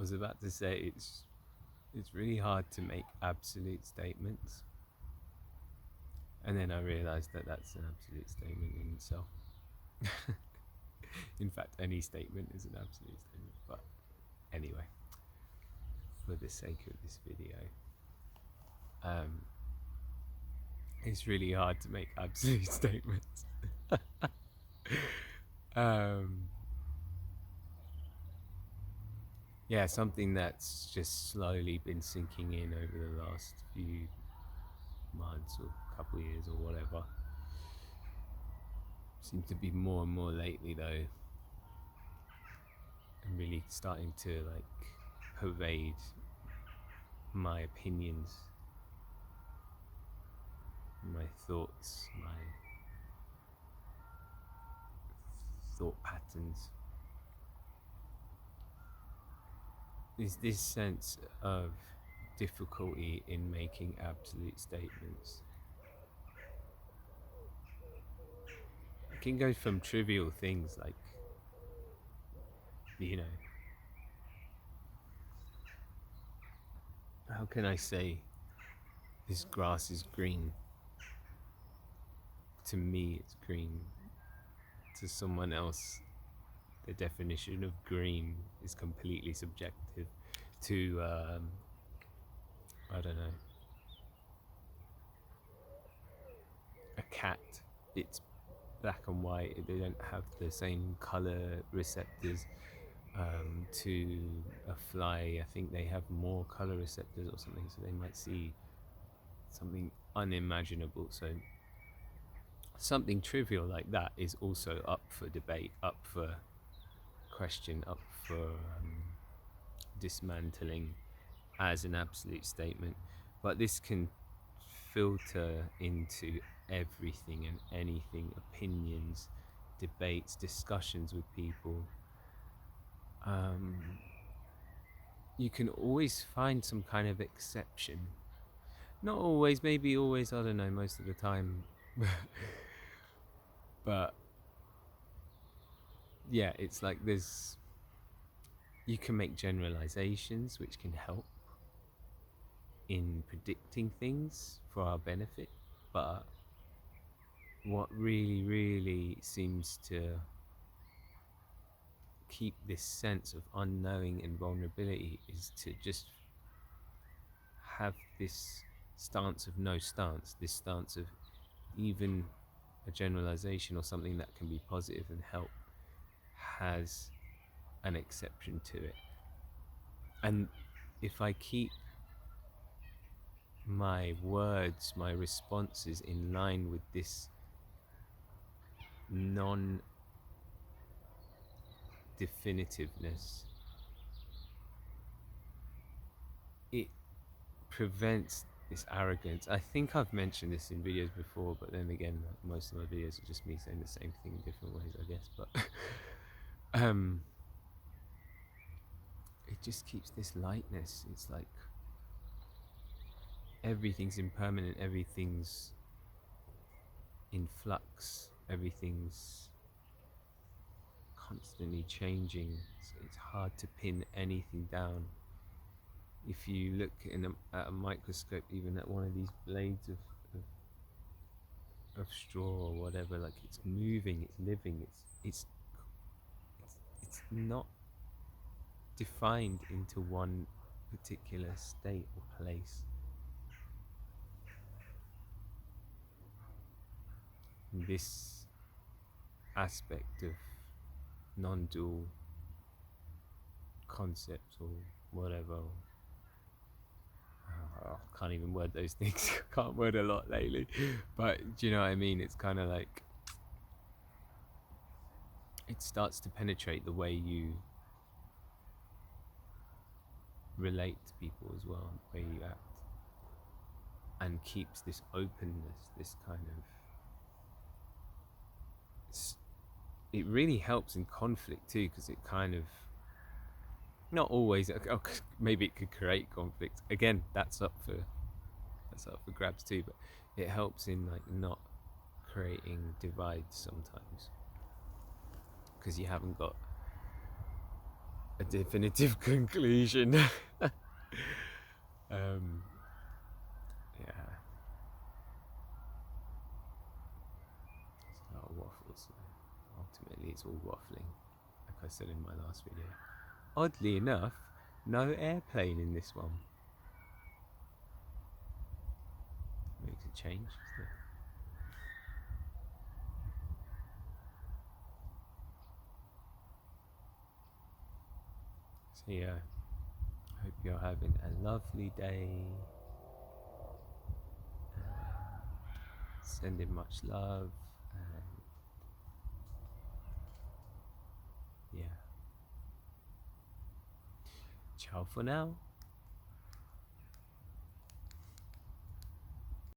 was about to say it's really hard to make absolute statements, and then I realized that that's an absolute statement in itself. In fact, any statement is an absolute statement, but anyway, for the sake of this video, it's really hard to make absolute statements. Yeah, something that's just slowly been sinking in over the last few months or couple years or whatever. Seems to be more and more lately though, and really starting to like pervade my opinions, my thoughts, my thought patterns. Is this sense of difficulty in making absolute statements. It can go from trivial things like, you know, how can I say this grass is green? To me, it's green. To someone else, the definition of green is completely subjective. To, I don't know, a cat, it's black and white. They don't have the same color receptors. To a fly, I think they have more color receptors or something, so they might see something unimaginable. So something trivial like that is also up for debate, up for question, up for dismantling as an absolute statement. But this can filter into everything and anything, opinions, debates, discussions with people. You can always find some kind of exception. Not always, maybe always, I don't know, most of the time. But yeah, it's like you can make generalizations which can help in predicting things for our benefit, but what really seems to keep this sense of unknowing and vulnerability is to just have this stance of no stance, this stance of even a generalization or something that can be positive and help has an exception to it. And if I keep my words, my responses in line with this non-definitiveness, it prevents this arrogance. I think I've mentioned this in videos before, but then again, most of my videos are just me saying the same thing in different ways, I guess. But it just keeps this lightness. It's like everything's impermanent, everything's in flux, everything's constantly changing, so it's hard to pin anything down. If you look at a microscope, even at one of these blades of straw or whatever, like it's moving, it's living, it's not defined into one particular state or place. And this aspect of non-dual concepts or whatever, I can't even word those things. Can't word a lot lately, but do you know what I mean? It's kind of like it starts to penetrate the way you relate to people as well, the way you act, and keeps this openness, this kind of, it really helps in conflict too, because it kind of, not always, maybe it could create conflict again, that's up for grabs too, but it helps in like not creating divides sometimes, because you haven't got a definitive conclusion. Yeah, it's not a waffle, so ultimately it's all waffling, like I said in my last video. Oddly enough, no airplane in this one. Makes a change, doesn't it? So yeah, I hope you're having a lovely day. Sending much love, and yeah, ciao for now.